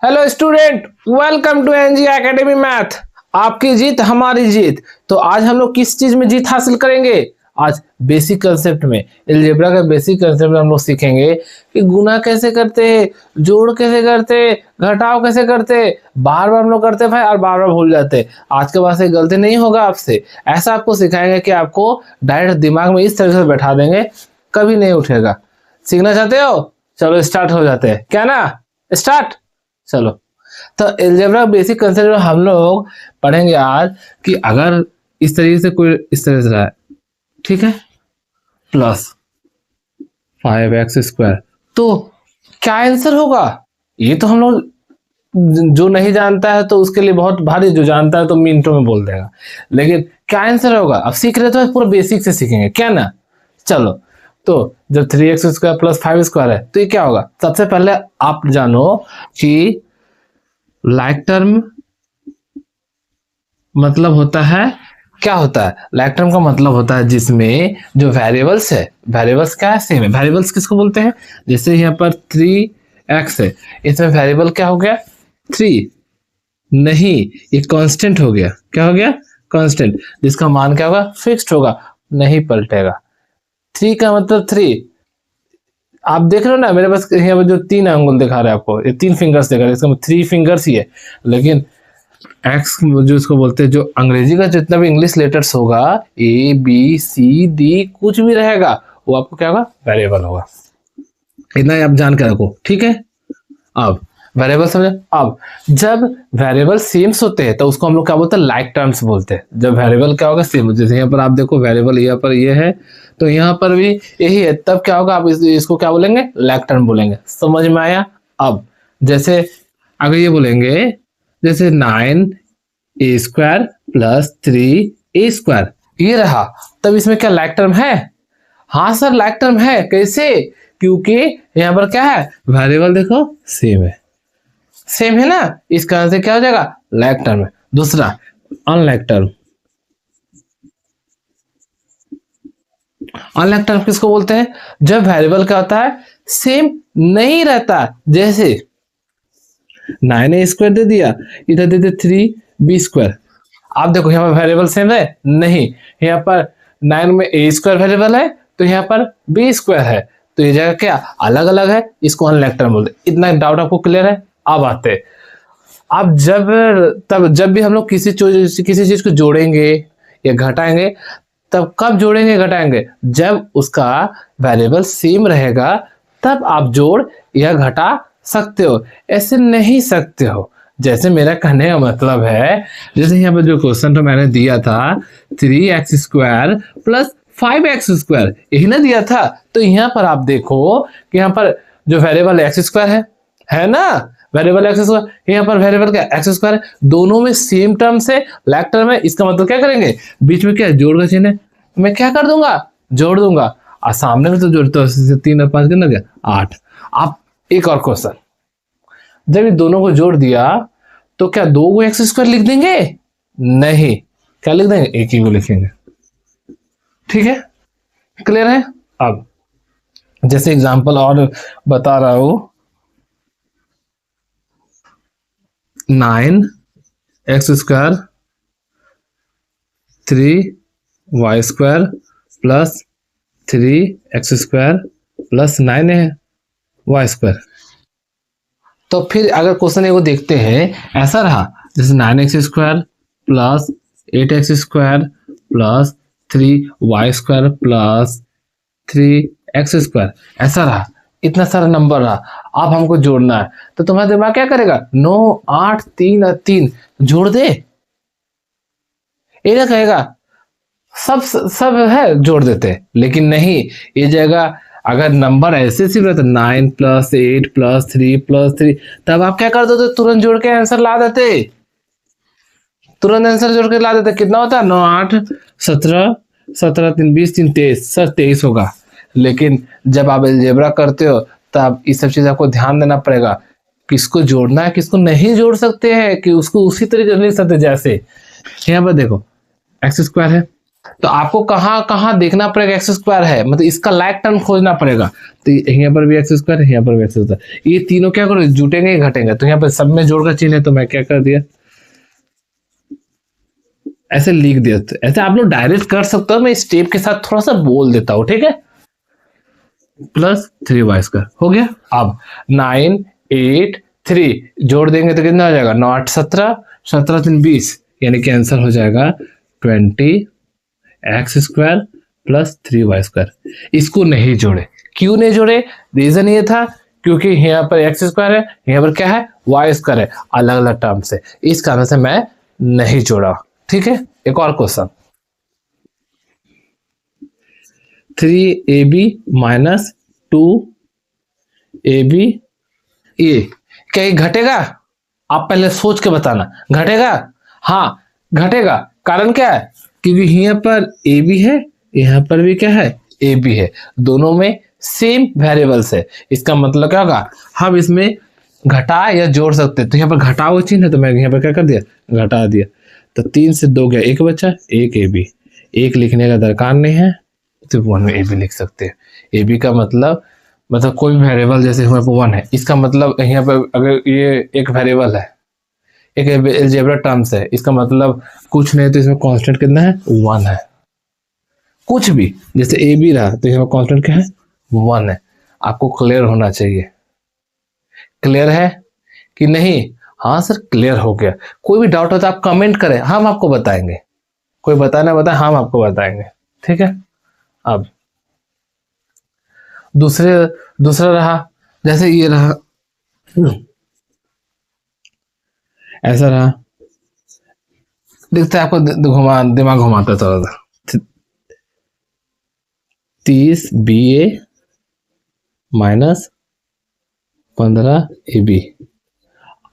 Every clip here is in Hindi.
Hello student, welcome to NG academy math. आपकी जीत हमारी जीत। तो आज हम लोग किस चीज में जीत हासिल करेंगे? आज बेसिक कंसेप्ट में, अलजेब्रा का बेसिक कंसेप्ट में हम लोग सीखेंगे कि गुना कैसे करते हैं, जोड़ कैसे करते हैं, घटाव कैसे करते हैं। बार बार हम लोग करते हैं भाई और बार बार भूल जाते हैं। आज के बाद से गलती नहीं होगा आपसे। ऐसा आपको सिखाएंगे कि आपको डायरेक्ट दिमाग में इस तरह से बैठा देंगे, कभी नहीं उठेगा। सीखना चाहते हो? चलो स्टार्ट हो जाते हैं, क्या ना? स्टार्ट। चलो, तो अलजेब्रा बेसिक कंसेप्ट हम लोग पढ़ेंगे आज कि अगर इस तरीके से कोई इस तरह से रहा है, ठीक है, प्लस 5x², तो क्या आंसर होगा? ये तो हम लोग जो नहीं जानता है तो उसके लिए बहुत भारी, जो जानता है तो मिनटों में बोल देगा, लेकिन क्या आंसर होगा अब सीख रहे तो पूरा बेसिक से सीखेंगे, क्या ना? चलो, तो जब 3x² प्लस 5² है तो ये क्या होगा? सबसे पहले आप जानो कि लाइक टर्म मतलब होता है, क्या होता है? लाइक टर्म का मतलब होता है जिसमें जो वेरिएबल्स है, वेरिएबल्स क्या है? सेम है। वेरिएबल्स किसको बोलते हैं? जैसे यहाँ पर 3x है, इसमें वेरिएबल क्या हो गया? 3 नहीं, ये कांस्टेंट हो गया। क्या हो गया? कांस्टेंट, जिसका मान क्या होगा? फिक्स्ड होगा, नहीं पलटेगा। 3 का मतलब 3, आप देख रहे हो ना मेरे पास यहाँ पर जो 3 अंगुल दिखा रहा है आपको, ये 3 फिंगर्स दिखा रहा है, इसका मतलब 3 फिंगर्स ही है। लेकिन एक्स जो इसको बोलते हैं, जो अंग्रेजी का जितना भी इंग्लिश लेटर्स होगा, ए बी सी डी कुछ भी रहेगा, वो आपको क्या होगा? वेरिएबल होगा। इतना ही आप जान के रखो, ठीक है। अब वेरिएबल समझे। अब जब वेरिएबल सेम्स होते हैं तो उसको हम लोग क्या बोलते हैं? लाइक टर्म्स बोलते हैं। जब वेरिएबल क्या होगा? सेम। जैसे यहाँ पर आप देखो, वेरिएबल यहाँ पर ये है तो यहाँ पर भी यही है, तब क्या होगा? आप इसको क्या बोलेंगे? लाइक टर्म बोलेंगे। समझ में आया? अब जैसे अगर ये बोलेंगे, जैसे 9a² प्लस 3a², ये रहा, तब इसमें क्या लाइक टर्म है? हाँ सर, लाइक टर्म है। कैसे? क्योंकि यहाँ पर क्या है? वेरिएबल देखो सेम है, सेम है ना, इसका आंसर क्या हो जाएगा? लाइक टर्म है। दूसरा अनलाइक टर्म। अनलाइक टर्म किसको बोलते हैं? जब वेरिएबल क्या होता है? सेम नहीं रहता। जैसे 9a² दे दिया, इधर दे दे 3b²। आप देखो यहाँ पर वेरिएबल सेम है नहीं, यहाँ पर 9 में a² वेरिएबल है तो यहाँ पर b² है, तो ये जगह क्या अलग अलग है, इसको अनलाइक टर्म बोलते हैं। इतना डाउट आपको क्लियर है? अब आते, अब जब भी हम लोग किसी चीज को जोड़ेंगे या घटाएंगे, तब कब जोड़ेंगे घटाएंगे? जब उसका वेरिएबल सेम रहेगा, तब आप जोड़ या घटा सकते हो, ऐसे नहीं सकते हो। जैसे मेरा कहने का मतलब है, जैसे यहाँ पर जो क्वेश्चन तो मैंने दिया था 3x² प्लस 5x², यही ना दिया था। तो यहाँ पर आप देखो कि यहाँ पर जो वेरिएबल x² है ना, वेरिएबल x², यहाँ पर वेरिएबल क्या? x²। दोनों में सेम टर्म से लाइक टर्म है, इसका मतलब क्या करेंगे? बीच में क्या है? जोड़ का चिन्ह है, मैं क्या कर दूंगा? जोड़ दूंगा। और सामने में तो जोड़ते हो, 3 और 5 कितना गया? 8। आप एक और क्वेश्चन, जब इन दोनों को जोड़ दिया तो क्या 2 को x² लिख देंगे? नहीं, क्या लिख देंगे? एक ही को लिखेंगे। ठीक है, क्लियर है? अब जैसे एग्जांपल और बता रहा हूं, 9x² 3y² plus 3x² plus 9y²। तो फिर अगर क्वेश्चन को देखते हैं, ऐसा रहा, जैसे 9x² plus 8x² plus 3y² plus 3x², ऐसा रहा। इतना सारा नंबर रहा, अब हमको जोड़ना है, तो तुम्हारा दिमाग क्या करेगा? 9 8 3 और 3 जोड़ दे, ये कहेगा सब सब है जोड़ देते, लेकिन नहीं, ये जगह अगर नंबर ऐसे सिर्फ रहता 9 प्लस 8 प्लस 3 प्लस 3, तब आप क्या कर देते? तुरंत जोड़ के आंसर ला देते, तुरंत आंसर जोड़ के ला देते। कितना होता है? 9 8 17 17 3 20 3 23, सर 23 होगा। लेकिन जब आप अलजेब्रा करते हो तब इस सब चीज आपको ध्यान देना पड़ेगा, किसको जोड़ना है किसको नहीं जोड़ सकते हैं, कि उसको उसी तरीके लिख सकते। जैसे यहाँ पर देखो x² है, तो आपको कहाँ कहाँ देखना पड़ेगा एक्स स्क्वायर है, मतलब इसका लाइक टर्म खोजना पड़ेगा। तो यहाँ पर भी एक्स स्क्वायर है, यहाँ पर भी एक्स स्क्वायर, ये तीनों क्या करो, जुटेंगे घटेंगे। तो यहाँ पर सब में जोड़ का चिन्ह है, तो मैं क्या कर दिया, ऐसे लिख दिया। तो ऐसे आप लोग डायरेक्ट कर सकते हो, मैं स्टेप के साथ थोड़ा सा बोल देता हूँ, ठीक है। प्लस 3y² हो गया। अब 9 8 3 जोड़ देंगे तो कितना हो जाएगा, 9 8 17, 17 3 20, यानी कि आंसर हो जाएगा 20x² प्लस 3y²। इसको नहीं जोड़े, क्यों नहीं जोड़े, रीजन ये था क्योंकि यहाँ पर x² है, यहाँ पर क्या है, y² है, अलग अलग टर्म से, इस कारण से मैं नहीं जोड़ा। ठीक है, एक और क्वेश्चन, 3ab माइनस 2ab, ये क्या ये घटेगा, आप पहले सोच के बताना, घटेगा, हाँ घटेगा। कारण क्या है, क्योंकि यहाँ पर ए बी है, यहाँ पर भी क्या है, ए बी है, दोनों में सेम वेरिएबल्स है। इसका मतलब क्या होगा, हम इसमें घटा या जोड़ सकते हैं। तो यहाँ पर घटाओ चिन्ह है, तो मैं यहाँ पर क्या कर दिया, घटा दिया। तो 3 से 2 गया, एक बचा, एक ए बी, एक लिखने का दरकार नहीं है, सिर्फ 1 में ए बी लिख सकते हैं। ए बी का मतलब कोई भी वेरिएबल, जैसे यहाँ पर 1 है, इसका मतलब यहाँ पर अगर ये एक वेरिएबल है, एक अलजेब्रा टर्म्स है, इसका मतलब कुछ नहीं तो इसमें कांस्टेंट कितना है, 1 है। कुछ भी, जैसे ए बी रहा तो यहाँ कांस्टेंट क्या है, 1 है। आपको क्लियर होना चाहिए, क्लियर है कि नहीं, हाँ सर क्लियर हो गया। कोई भी डाउट हो तो आप कमेंट करें, हम आपको बताएंगे, कोई बताना बताए, हम आपको बताएंगे, ठीक है। अब दूसरा रहा, जैसे ये रहा, ऐसा रहा, दिखता है आपको, दिमाग घुमाता थोड़ा सा, 30 BA माइनस 15 AB।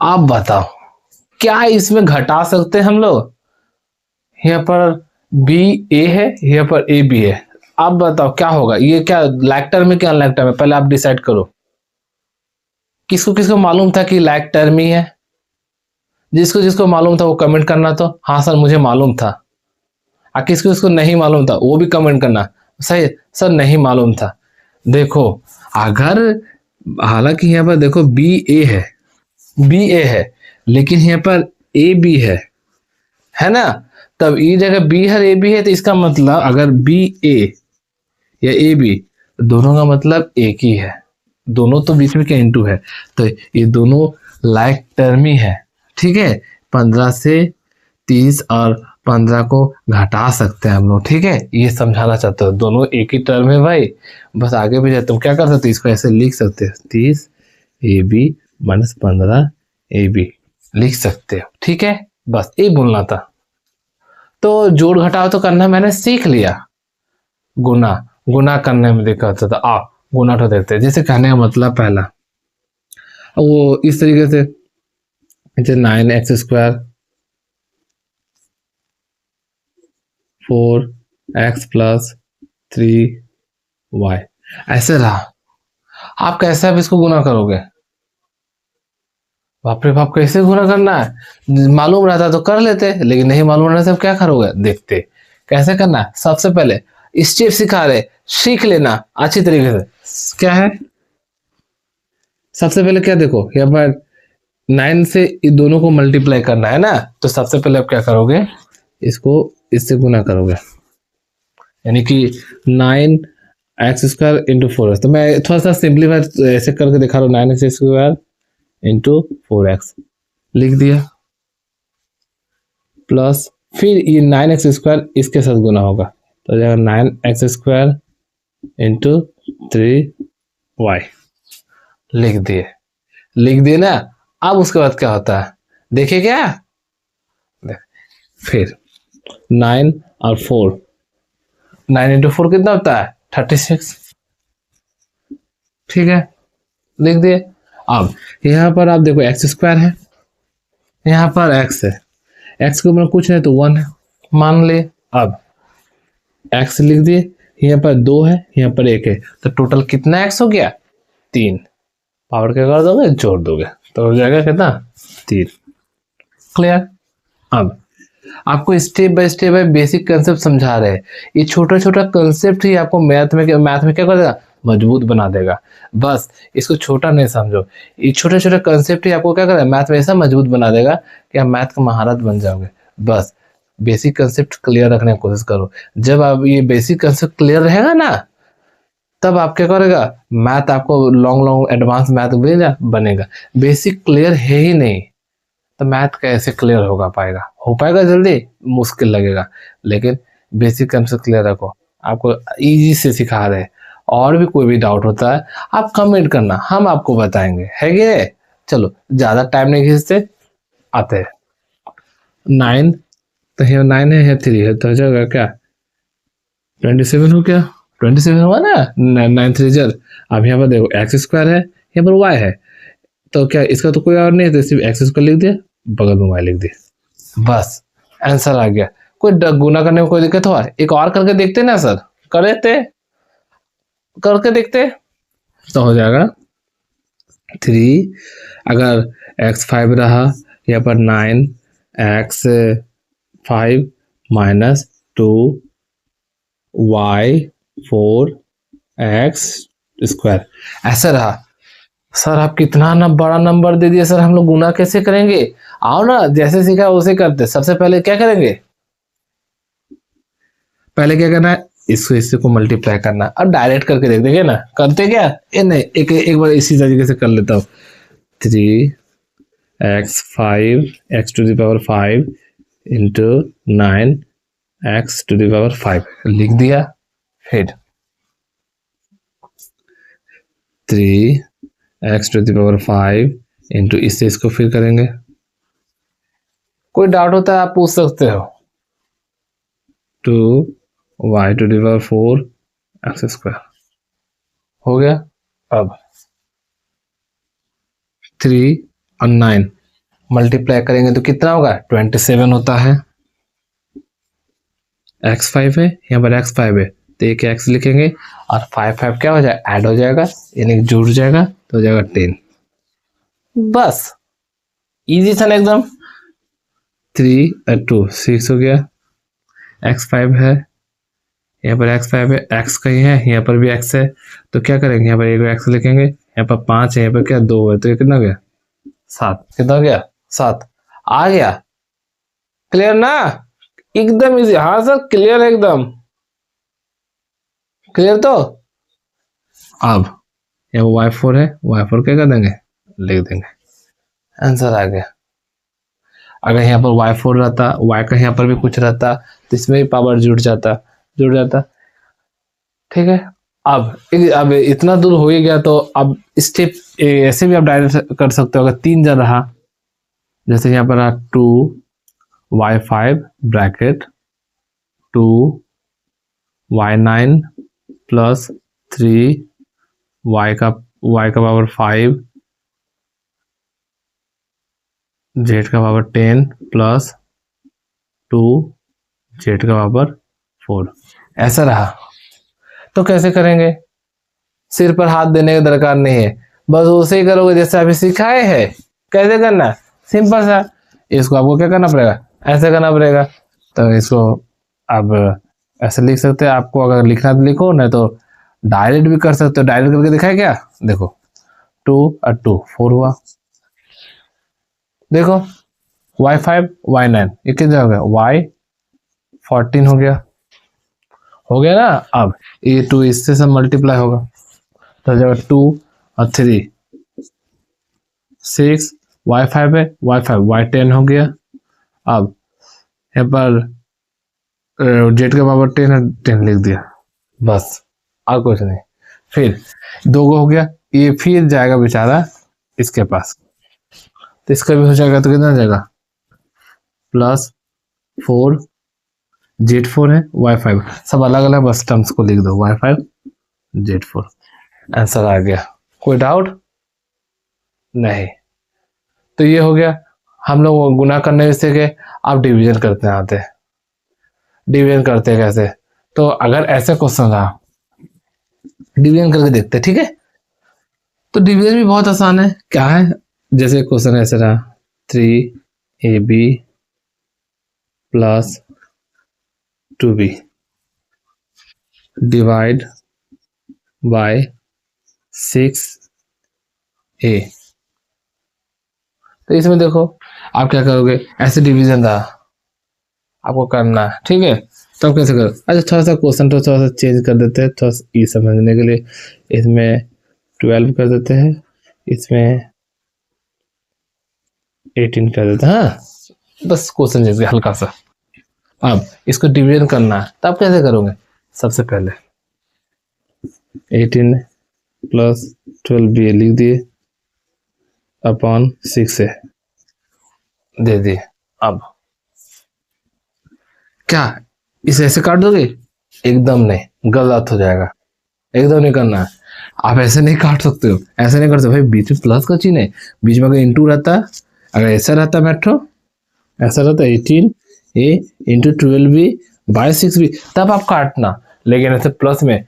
आप बताओ क्या इसमें घटा सकते हैं हम लोग, यहाँ पर BA है, यहाँ पर AB है, आप बताओ क्या होगा, ये क्या लाइक टर्म है क्या अनलाइक टर्म है, पहले आप डिसाइड करो। किसको किसको मालूम था कि लाइक टर्म ही है, जिसको जिसको मालूम था वो कमेंट करना, तो हाँ सर मुझे मालूम था। किसको किसको नहीं मालूम था वो भी कमेंट करना, सही सर नहीं मालूम था। देखो अगर, हालांकि यहाँ पर देखो BA है, लेकिन यहाँ पर AB है ना, तब ये जगह B है AB है, तो इसका मतलब अगर BA या AB, दोनों का मतलब एक ही है, दोनों तो बीच में क्या इनटू है, तो ये दोनों लाइक टर्म ही है। ठीक है, 15 से 30 और 15 को घटा सकते हैं हम लोग, ठीक है, ये समझाना चाहते हो, दोनों एक ही टर्म है भाई। बस आगे भी जाते, तुम क्या कर सकते हो, इसको ऐसे लिख सकते हो, 30 AB माइनस 15 AB लिख सकते हो, ठीक है, बस ये बोलना था। तो जोड़ घटाव तो करना मैंने सीख लिया, गुना करने में दिक्कत होता, आप गुना तो देखते हैं। जैसे कहने का मतलब पहला वो इस तरीके से, 9x² 4x प्लस 3y ऐसे रहा। आप कैसे अब इसको गुना करोगे, बाप रे बाप, कैसे गुना करना है, मालूम रहता तो कर लेते, लेकिन नहीं मालूम रहता अब क्या करोगे, देखते कैसे करना है। सबसे पहले स्टेप सिखा रहे, सीख लेना अच्छी तरीके से। क्या है, सबसे पहले क्या देखो, यहाँ पर 9 से इन दोनों को मल्टीप्लाई करना है ना, तो सबसे पहले आप क्या करोगे, इसको इससे गुना करोगे, यानी कि 9x² इंटू 4x। तो मैं थोड़ा सा सिंपलीफाई ऐसे करके दिखा रहा हूँ, 9x² इंटू 4x लिख दिया, प्लस फिर ये 9x² इसके साथ गुना होगा, तो जाएगा 9x² इंटू 3y लिख दिए ना। अब उसके बाद क्या होता है, देखिए क्या, फिर 9 और 4, 9 इंटू 4 कितना होता है, 36, ठीक है, लिख दिए। अब यहाँ पर आप देखो x² है, यहाँ पर x है, x के ऊपर कुछ है तो 1 है मान ले। अब x लिख दिए, यहाँ पर 2 है, यहाँ पर 1 है, तो टोटल कितना x हो गया, 3। पावर क्या कर दोगे, जोड़ दोगे, तो हो जाएगा कितना, 3। क्लियर। अब आपको step by step by basic concept समझा रहे हैं। ये छोटा छोटा कंसेप्ट ही आपको मैथ में क्या कर देगा, मजबूत बना देगा। बस इसको छोटा नहीं समझो, ये छोटे छोटे कंसेप्ट ही आपको क्या करेगा, मैथ में ऐसा मजबूत बना देगा कि आप मैथ का महारत बन जाओगे। बस बेसिक कंसेप्ट क्लियर रखने की कोशिश करो। जब आप ये बेसिक कंसेप्ट क्लियर रहेगा ना, तब आप क्या करेगा, मैथ आपको लॉन्ग लॉन्ग एडवांस मैथ बनेगा। बेसिक क्लियर है ही नहीं तो मैथ कैसे क्लियर होगा पाएगा, हो पाएगा जल्दी, मुश्किल लगेगा। लेकिन बेसिक कंसेप्ट क्लियर रखो, आपको इजी से सिखा रहे। और भी कोई भी डाउट होता है आप कमेंट करना, हम आपको बताएंगे, है कि? चलो ज्यादा टाइम नहीं खींचते, आते हैं 9। तो यहाँ 9 है, 3 है, तो हो जाएगा क्या 27 हो गया, 27 हुआ ना, 9 3 जर। अब यहाँ पर देखो एक्स स्क्वायर है, यहाँ पर वाई है, तो क्या इसका तो कोई और नहीं है, तो सिर्फ एक्स स्क्वायर लिख दिया, बगल में वाई लिख दिया, बस आंसर आ गया। कोई गुना करने में कोई दिक्कत हुआ? एक और करके देखते ना सर, कर लेते, करके देखते तो हो जाएगा 3। अगर x5 रहा, यहाँ पर 9x5 माइनस 2y4x स्क्वायर ऐसा रहा। सर आप कितना ना बड़ा नंबर दे दिया सर, हम लोग गुना कैसे करेंगे? आओ ना, जैसे सीखा वैसे करते। सबसे पहले क्या करेंगे, पहले क्या करना है, इसको इससे को मल्टीप्लाई करना। अब डायरेक्ट करके देख देंगे ना, करते क्या, ये नहीं, एक बार इसी तरीके से कर लेता हूँ। 3x5 x to the power 5 into 9x to the power 5 लिख दिया। फिर 3x to the power 5 into इससे इसको फिर करेंगे। कोई डाउट होता है आप पूछ सकते हो। 2y to the power 4 x square हो गया। अब 3 और 9 मल्टीप्लाई करेंगे तो कितना होगा, 27 होता है। x5 है, यहाँ पर x5 है, तो एक x लिखेंगे और 5 क्या हो जाएगा, ऐड हो जाएगा, यानी जुड़ जाएगा, तो हो जाएगा 10। बस इजी था ना एकदम। 3 और 2 6 हो गया। x5 है, यहाँ पर x5 है, x कहीं है, यहाँ पर भी x है, तो क्या करेंगे, यहाँ पर एक x लिखेंगे, यहाँ पर 5 है, यहाँ पर क्या 2 है, तो ये कितना हो गया 7। कितना हो गया 7 आ गया। क्लियर ना, एकदम इजी। हाँ सर क्लियर है, एकदम क्लियर। तो अब यहाँ y4 है, y4 क्या कर देंगे, लिख देंगे, आंसर आ गया। अगर यहाँ पर y4 रहता, y का यहाँ पर भी कुछ रहता, तो इसमें भी पावर जुड़ जाता। ठीक है। अब इतना दूर हो ही गया, तो अब स्टेप ऐसे भी आप डायरेक्ट कर सकते हो। अगर 3 जन रहा, जैसे यहाँ पर 2y5 bracket 2y9 plus 3y का पावर 5 z का पावर 10 प्लस 2z का पावर 4 ऐसा रहा। तो कैसे करेंगे, सिर पर हाथ देने की दरकार नहीं है, बस उसे ही करोगे जैसे अभी सिखाए हैं। कैसे करना, सिंपल सा। इसको आपको क्या करना पड़ेगा, ऐसे करना पड़ेगा। तो इसको अब ऐसे लिख सकते हैं, आपको अगर लिखना तो लिखो, नहीं तो डायरेक्ट भी कर सकते हो। डायरेक्ट करके दिखाए क्या, देखो 2 और 2 4 हुआ। देखो y5 y9 ये कितना हो गया, y14 हो गया ना। अब ये 2 इससे सब मल्टीप्लाई होगा, तो हो जाएगा 2 और 3 6 y5 है, y5 y10 हो गया। अब यहाँ पर जेड का पावर 10 है, 10 लिख दिया, बस और कुछ नहीं। फिर 2 हो गया, ये फिर जाएगा बेचारा इसके पास, तो इसका भी हो जाएगा, तो कितना हो जाएगा +4 Z4 है, y5 सब अलग अलग बस टर्म्स को लिख दो, y5 Z4 आंसर आ गया। कोई डाउट नहीं। तो ये हो गया, हम लोग गुना करने से के अब डिवीजन करते हैं। आते हैं डिवीजन करते हैं कैसे, तो अगर ऐसे क्वेश्चन रहा, डिवीजन करके देखते हैं, ठीक है। तो डिवीजन भी बहुत आसान है। क्या है, जैसे क्वेश्चन ऐसे रहा 3AB plus 2b divide by 6a। तो इसमें देखो आप क्या करोगे, ऐसे डिवीजन था आपको करना है, ठीक है। तो आप कैसे करो, अच्छा थोड़ा सा क्वेश्चन तो थोड़ा सा चेंज कर देते हैं, थोड़ा सा ई समझने के लिए। इसमें 12 कर देते हैं, इसमें 18 कर देते हैं। हाँ बस क्वेश्चन चेंज हल्का सा। अब इसको डिवीजन करना है तो आप कैसे करोगे, सबसे पहले 18 प्लस 12b लिख दिए अपॉन 6 दे दिए। अब क्या इसे ऐसे काट दोगे, एकदम नहीं, गलत हो जाएगा, एकदम नहीं करना है। आप ऐसे नहीं काट सकते हो, ऐसे नहीं कर सकते भाई, बीच में प्लस का चिन्ह है, बीच में अगर इंटू रहता, अगर ऐसा रहता मेट्रो, ऐसा रहता 18a into 12b bye 6b, तब आप काटना। लेकिन ऐसे प्लस में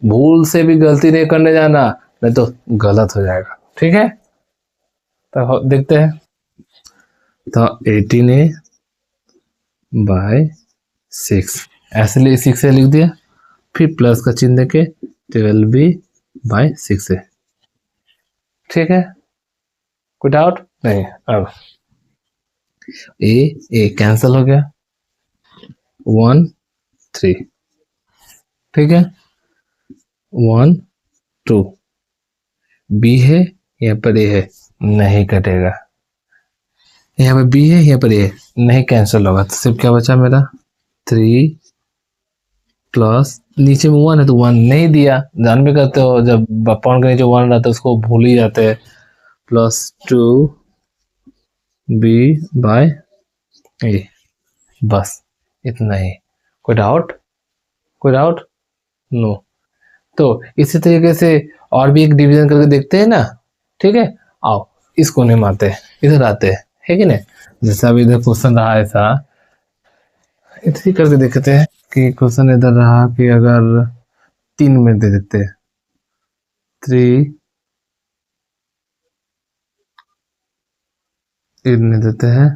भूल से भी गलती नहीं करने जाना, नहीं तो गलत हो जाएगा, ठीक है। तो देखते हैं, तो 18a बाय 6 ऐसे लिए 6 लिख दिया, फिर प्लस का चिन्ह देके 12b बाय 6 ठीक है। कोई डाउट नहीं। अब ए कैंसिल हो गया, 1 3 ठीक है, 1 2 बी है, यहाँ पर ए है, नहीं कटेगा, यहाँ पर बी है, यहाँ पर ए नहीं कैंसिल होगा, तो सिर्फ क्या बचा मेरा 3 प्लस नीचे में 1 है तो 1 नहीं दिया, जान भी करते हो जब अपॉन के नीचे 1 रहता है उसको भूल ही जाते हैं, प्लस 2b बाय ए, बस इतना ही। कोई डाउट, कोई डाउट नो। तो इसी तरीके से और भी एक डिवीजन करके देखते हैं ना, ठीक है। आओ इसको नहीं मारते, इधर आते हैं, है कि नहीं। जैसा अभी इधर क्वेश्चन रहा ऐसा इधर ही करके देखते हैं कि क्वेश्चन इधर रहा कि अगर 3 में दे देते हैं 3 इतने देते हैं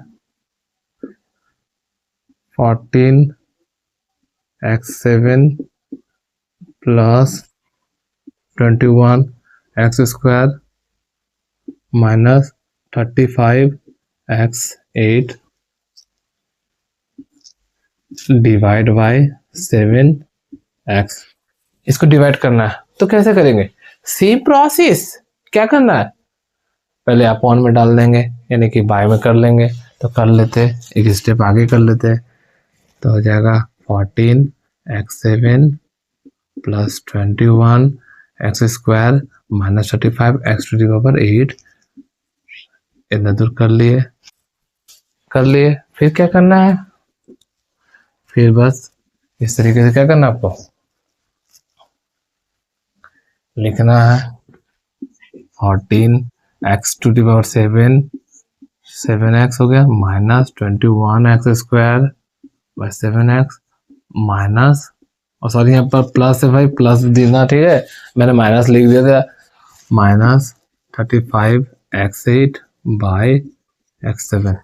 14x7 plus 21x² minus 35x8 divide by 7x। इसको डिवाइड करना है तो कैसे करेंगे, सेम प्रोसेस। क्या करना है, पहले अपॉन में डाल देंगे, यानी कि बाय में कर लेंगे। तो कर लेते, एक स्टेप आगे कर लेते, तो हो जाएगा 14x7 plus 21x² minus 35x8 इतना दूर कर लिए, फिर क्या करना है, फिर बस इस तरीके से क्या करना है आपको, लिखना है 14x⁷ 7x हो गया minus 21x² by 7x minus, और सॉरी यहाँ पर प्लस है भाई, प्लस देना, ठीक है, मैंने माइनस लिख दिया था, माइनस 35x8 बाय x7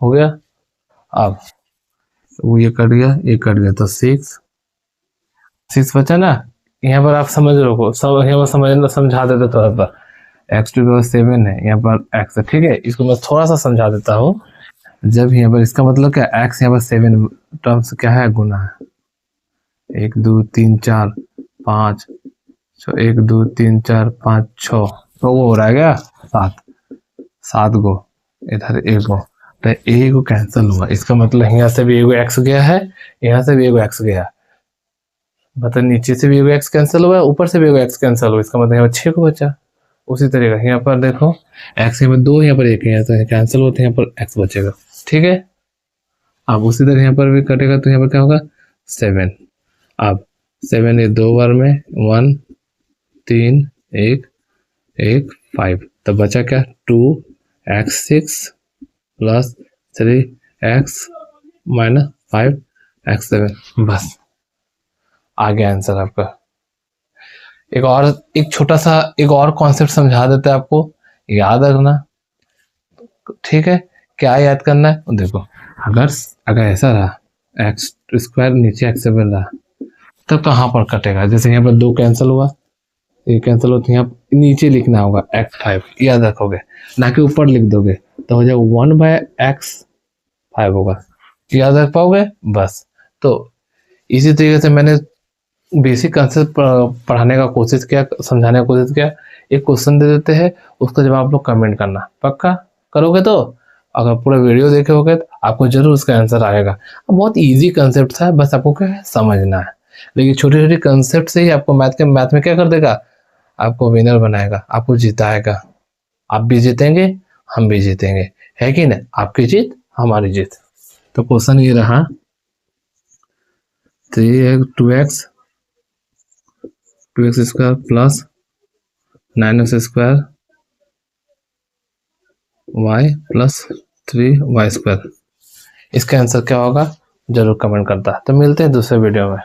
हो गया। अब वो ये कट गया, ये कट गया, तो 6 बचा ना। यहाँ पर आप समझ रखो, सब यहाँ पर समझना, समझा देते थोड़ा सा। x⁷ है, यहाँ पर x है, ठीक है। इसको मैं थोड़ा सा समझा देता हूँ। जब यहाँ पर इसका मतलब क्या, x यहाँ पर 7 टर्म्स क्या है, गुना है, 1 2 3 4 5 6, 1 2 3 4 5 6, तो वो हो रहा है क्या 7 गो, इधर 1 गो, तो ए को कैंसिल हुआ। इसका मतलब यहाँ से भी एगो x गया है, यहाँ से भी एगो x गया, मतलब नीचे से भी एगो x कैंसिल हुआ है, ऊपर से भी एगो x कैंसिल हुआ। इसका मतलब यहाँ पर 6 को बचा। उसी तरीके यहाँ पर देखो x यहाँ पर 2, यहाँ पर 1 है, तो कैंसिल होते हैं, यहाँ पर x बचेगा, ठीक है। अब उसी तरह यहाँ पर भी कटेगा, तो यहाँ पर क्या होगा 7। अब 7 ये 2 बार में 1 3 1 1 5, तो बचा क्या 2x6 plus 3x minus 5x7, बस आ गया आंसर आपका। एक छोटा सा एक और कॉन्सेप्ट समझा देते हैं आपको, याद रखना, ठीक है। क्या याद करना है, देखो अगर अगर ऐसा रहा एक्स स्क्वायर नीचे एक्स सेवन रहा तब कहाँ पर कटेगा? जैसे यहाँ पर 2 कैंसिल हुआ, ये कैंसिल होती है, यहाँ नीचे लिखना होगा एक्स फाइव, याद रखोगे, ना कि ऊपर लिख दोगे तो हो जाएगा 1/x5 होगा। याद रख पाओगे? बस। तो इसी तरीके से मैंने बेसिक कंसेप्ट पढ़ाने का कोशिश किया, समझाने का कोशिश किया। एक क्वेश्चन दे देते हैं, उसका जवाब आप लोग कमेंट करना, पक्का करोगे? तो अगर पूरा वीडियो देखे होगे तो आपको जरूर उसका आंसर आएगा। बहुत इजी कंसेप्ट था, बस आपको क्या है समझना है। लेकिन छोटी छोटी कंसेप्ट से ही आपको मैथ में क्या कर देगा, आपको विनर बनाएगा, आपको जिताएगा। आप भी जीतेंगे, हम भी जीतेंगे, है कि नहीं? आपकी जीत हमारी जीत। तो क्वेश्चन ये रहा 2x square plus 9x square y plus 3y square, इसका आंसर क्या होगा जरूर कमेंट करता। तो मिलते हैं दूसरे वीडियो में।